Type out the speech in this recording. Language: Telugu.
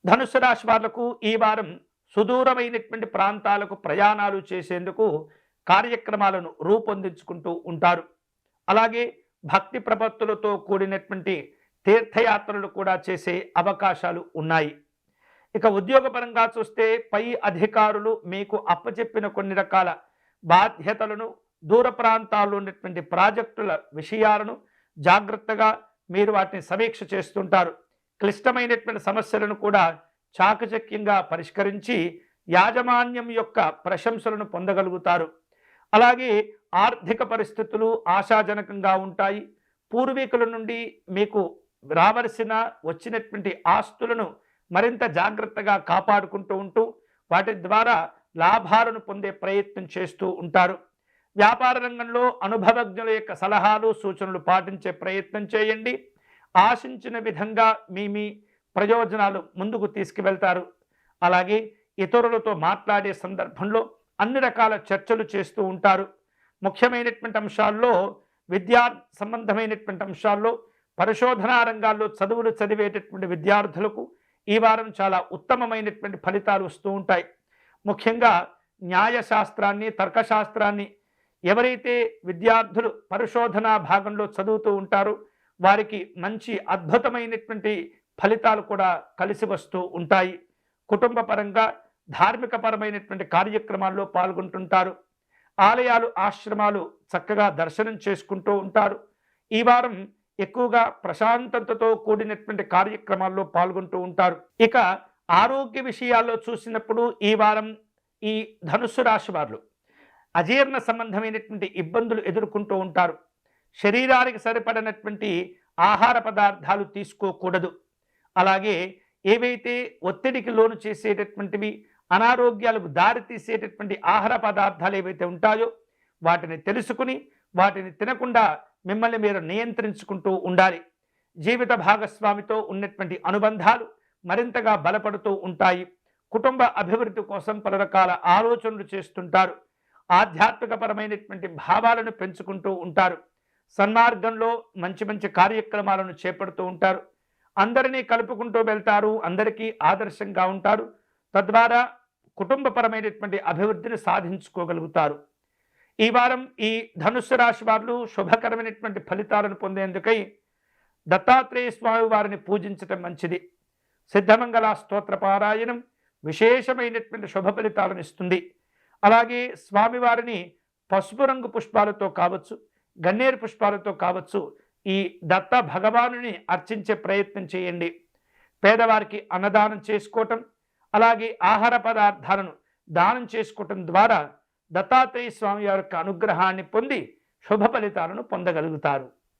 ధనుస్సు రాశి వాళ్లకు ఈ వారం సుదూరమైనటువంటి ప్రాంతాలకు ప్రయాణాలు చేసేందుకు కార్యక్రమాలను రూపొందించుకుంటూ ఉంటారు. అలాగే భక్తి ప్రపత్తులతో కూడినటువంటి తీర్థయాత్రలు కూడా చేసే అవకాశాలు ఉన్నాయి. ఇక ఉద్యోగపరంగా చూస్తే పై అధికారులు మీకు అప్పచెప్పిన కొన్ని రకాల బాధ్యతలను, దూర ప్రాంతాల్లో ఉన్నటువంటి ప్రాజెక్టుల విషయాలను జాగ్రత్తగా మీరు వాటిని సమీక్ష చేస్తుంటారు. క్లిష్టమైనటువంటి సమస్యలను కూడా చాకచక్యంగా పరిష్కరించి యాజమాన్యం యొక్క ప్రశంసలను పొందగలుగుతారు. అలాగే ఆర్థిక పరిస్థితులు ఆశాజనకంగా ఉంటాయి. పూర్వీకుల నుండి మీకు రావలసిన వచ్చినటువంటి ఆస్తులను మరింత జాగ్రత్తగా కాపాడుకుంటూ ఉంటూ వాటి ద్వారా లాభాలను పొందే ప్రయత్నం చేస్తూ ఉంటారు. వ్యాపార రంగంలో అనుభవజ్ఞుల యొక్క సలహాలు సూచనలు పాటించే ప్రయత్నం చేయండి. ఆశించిన విధంగా మీ ప్రయోజనాలు ముందుకు తీసుకువెళ్తారు. అలాగే ఇతరులతో మాట్లాడే సందర్భంలో అన్ని రకాల చర్చలు చేస్తూ ఉంటారు. ముఖ్యమైనటువంటి అంశాల్లో విద్యా సంబంధమైనటువంటి అంశాల్లో పరిశోధనా రంగాల్లో చదువులు చదివేటటువంటి విద్యార్థులకు ఈ వారం చాలా ఉత్తమమైనటువంటి ఫలితాలు వస్తూ ఉంటాయి. ముఖ్యంగా న్యాయశాస్త్రాన్ని, తర్కశాస్త్రాన్ని ఎవరైతే విద్యార్థులు పరిశోధనా భాగంలో చదువుతూ ఉంటారో వారికి మంచి అద్భుతమైనటువంటి ఫలితాలు కూడా కలిసి వస్తూ ఉంటాయి. కుటుంబ పరంగా ధార్మిక పరమైనటువంటి కార్యక్రమాల్లో పాల్గొంటుంటారు. ఆలయాలు, ఆశ్రమాలు చక్కగా దర్శనం చేసుకుంటూ ఉంటారు. ఈ వారం ఎక్కువగా ప్రశాంతతతో కూడినటువంటి కార్యక్రమాల్లో పాల్గొంటూ ఉంటారు. ఇక ఆరోగ్య విషయాల్లో చూసినప్పుడు ఈ వారం ఈ ధనుస్సు రాశి వారు అజీర్ణ సంబంధమైనటువంటి ఇబ్బందులు ఎదుర్కొంటూ ఉంటారు. శరీరానికి సరిపడినటువంటి ఆహార పదార్థాలు తీసుకోకూడదు. అలాగే ఏవైతే ఒత్తిడికి లోను చేసేటటువంటివి, అనారోగ్యాలకు దారి తీసేటటువంటి ఆహార పదార్థాలు ఏవైతే ఉంటాయో వాటిని తెలుసుకుని వాటిని తినకుండా మిమ్మల్ని మీరు నియంత్రించుకుంటూ ఉండాలి. జీవిత భాగస్వామితో ఉన్నటువంటి అనుబంధాలు మరింతగా బలపడుతూ ఉంటాయి. కుటుంబ అభివృద్ధి కోసం పలు రకాల ఆలోచనలు చేస్తుంటారు. ఆధ్యాత్మికపరమైనటువంటి భావాలను పెంచుకుంటూ ఉంటారు. సన్మార్గంలో మంచి మంచి కార్యక్రమాలను చేపడుతూ ఉంటారు. అందరినీ కలుపుకుంటూ వెళ్తారు. అందరికీ ఆదర్శంగా ఉంటారు. తద్వారా కుటుంబపరమైనటువంటి అభివృద్ధిని సాధించుకోగలుగుతారు. ఈ వారం ఈ ధనుస్సు రాశి వారు శుభకరమైనటువంటి ఫలితాలను పొందేందుకై దత్తాత్రేయ స్వామి వారిని పూజించటం మంచిది. సిద్ధమంగళ స్తోత్ర పారాయణం విశేషమైనటువంటి శుభ ఫలితాలను ఇస్తుంది. అలాగే స్వామివారిని పసుపు రంగు పుష్పాలతో కావచ్చు, గన్నేరు పుష్పాలతో కావచ్చు ఈ దత్త భగవానుని అర్చించే ప్రయత్నం చేయండి. పేదవారికి అన్నదానం చేసుకోవటం, అలాగే ఆహార పదార్థాలను దానం చేసుకోవటం ద్వారా దత్తాత్రేయ స్వామి యొక్క అనుగ్రహాన్ని పొంది శుభ ఫలితాలను పొందగలుగుతారు.